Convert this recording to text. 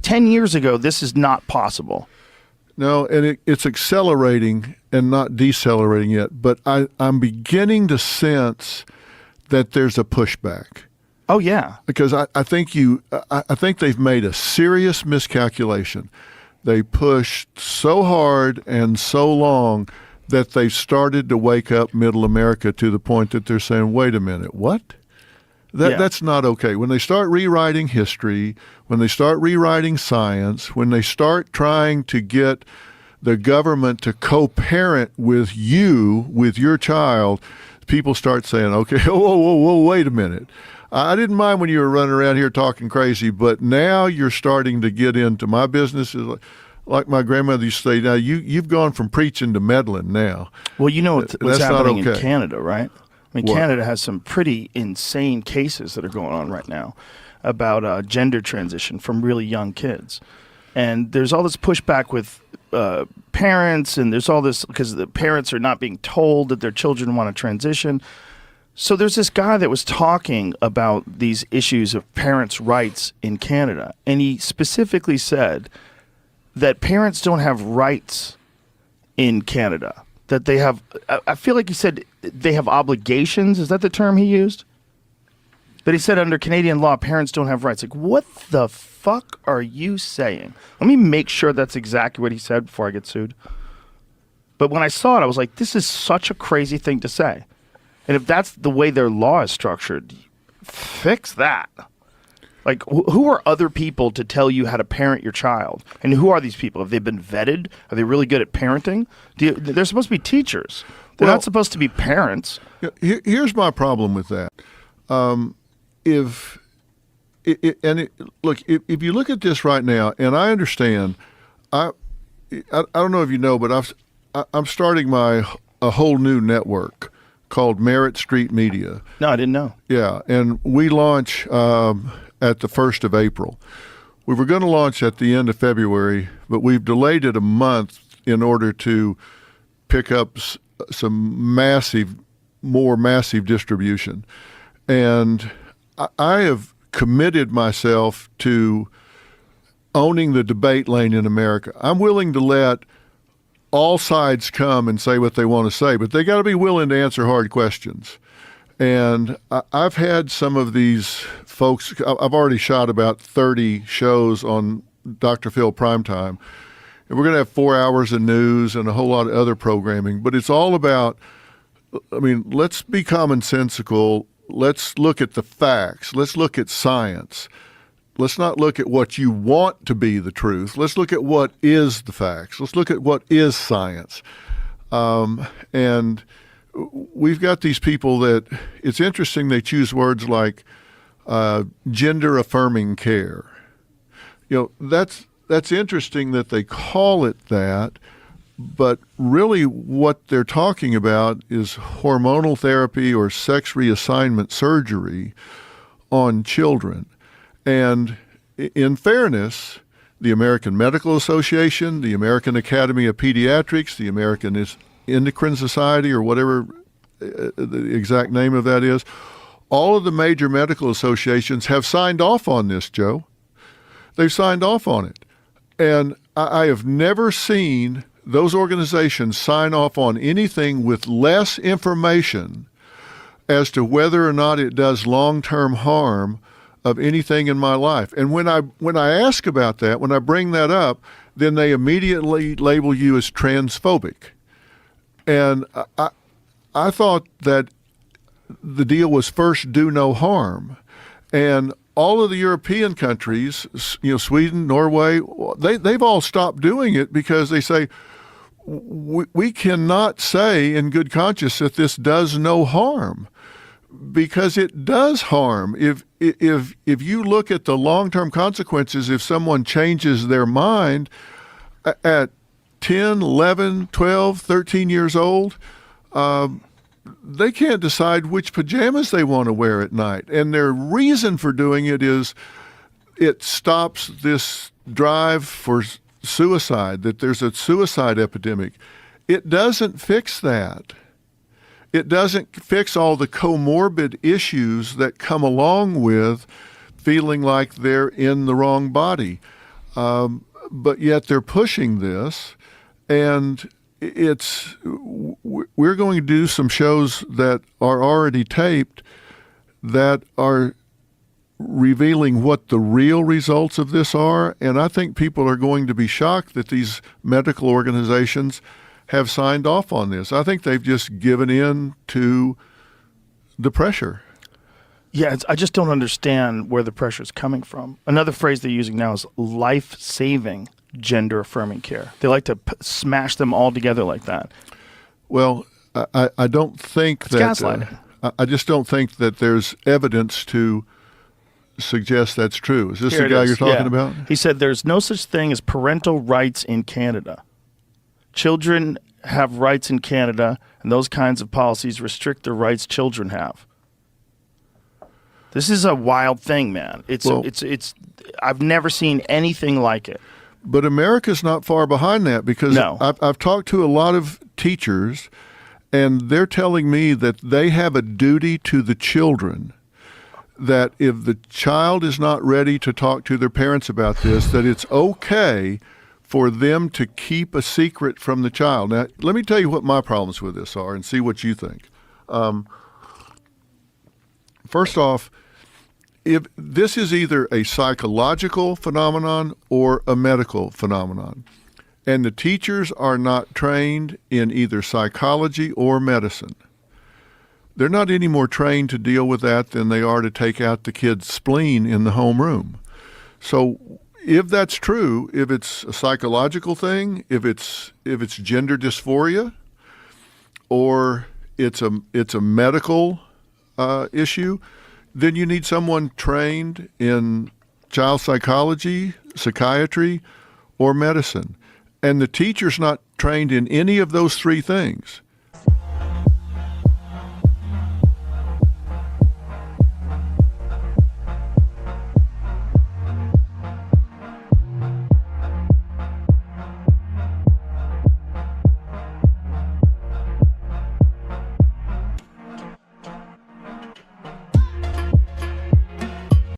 10 years ago, this is not possible. No, and it's accelerating and not decelerating yet. But I'm beginning to sense that there's a pushback. Oh, yeah. Because I think they've made a serious miscalculation. They pushed so hard and so long that they've started to wake up middle America to the point that they're saying, wait a minute, what? That's not okay. When they start rewriting history, when they start rewriting science, when they start trying to get the government to co-parent with you, with your child, people start saying, okay, whoa, wait a minute. I didn't mind when you were running around here talking crazy, but now you're starting to get into my business. Like my grandmother used to say, now you've gone from preaching to meddling now. Well, you know what's happening in okay. Canada, right? I mean, What? Canada has some pretty insane cases that are going on right now about gender transition from really young kids. And there's all this pushback with parents, and there's all this because the parents are not being told that their children want to transition. So there's this guy that was talking about these issues of parents' rights in Canada, and he specifically said that parents don't have rights in Canada, that they have, I feel like he said they have obligations. Is that the term he used? But he said under Canadian law, parents don't have rights. Like, what the fuck are you saying? Let me make sure that's exactly what he said before I get sued. But when I saw it, I was like, this is such a crazy thing to say. And if that's the way their law is structured, fix that. Like, who are other people to tell you how to parent your child? And who are these people? Have they been vetted? Are they really good at parenting? They're supposed to be teachers. They're not supposed to be parents. Here's my problem with that. Look, if you look at this right now, and I understand, I don't know if you know, but I'm starting a whole new network called Merritt Street Media. No, I didn't know. Yeah, and we launch at the 1st of April. We were going to launch at the end of February, but we've delayed it a month in order to pick up some more massive distribution. And I have committed myself to owning the debate lane in America. I'm willing to let all sides come and say what they want to say, but they got to be willing to answer hard questions. And I've had some of these folks, I've already shot about 30 shows on Dr.Phil Primetime, and we're going to have 4 hours of news and a whole lot of other programming, but it's all about, let's be commonsensical. Let's look at the facts. Let's look at science. Let's not look at what you want to be the truth. Let's look at what is the facts. Let's look at what is science. And we've got these people that, it's interesting they choose words like gender-affirming care. That's interesting that they call it that, but really what they're talking about is hormonal therapy or sex reassignment surgery on children. And in fairness, the American Medical Association, the American Academy of Pediatrics, the American Endocrine Society, or whatever the exact name of that is, all of the major medical associations have signed off on this, Joe. They've signed off on it. And I have never seen those organizations sign off on anything with less information as to whether or not it does long-term harm of anything in my life. And when I ask about that, when I bring that up, then they immediately label you as transphobic. And I thought that the deal was first do no harm. And all of the European countries, Sweden, Norway, they've all stopped doing it because they say, we cannot say in good conscience that this does no harm, because it does harm. If you look at the long-term consequences, if someone changes their mind at 10, 11, 12, 13 years old, they can't decide which pajamas they want to wear at night. And their reason for doing it is it stops this drive for suicide, that there's a suicide epidemic. It doesn't fix that. It doesn't fix all the comorbid issues that come along with feeling like they're in the wrong body. but yet they're pushing this, and we're going to do some shows that are already taped that are revealing what the real results of this are, and I think people are going to be shocked that these medical organizations have signed off on this. I think they've just given in to the pressure. Yeah, I just don't understand where the pressure is coming from. Another phrase they're using now is life-saving gender-affirming care. They like to smash them all together like that. Well, I don't think it's that gaslighting. I just don't think that there's evidence to suggest that's true. Is this Here the guy it is. you're talking Yeah. about? He said there's no such thing as parental rights in Canada. Children have rights in Canada, and those kinds of policies restrict the rights children have. This is a wild thing, man. It's I've never seen anything like it. But America's not far behind that, because No. I've talked to a lot of teachers, and they're telling me that they have a duty to the children, that if the child is not ready to talk to their parents about this, that it's okay for them to keep a secret from the child. Now, let me tell you what my problems with this are and see what you think. First off, if this is either a psychological phenomenon or a medical phenomenon, and the teachers are not trained in either psychology or medicine, they're not any more trained to deal with that than they are to take out the kid's spleen in the homeroom. So if that's true, if it's a psychological thing, if it's gender dysphoria, or it's a medical issue, then you need someone trained in child psychology, psychiatry, or medicine. And the teacher's not trained in any of those three things.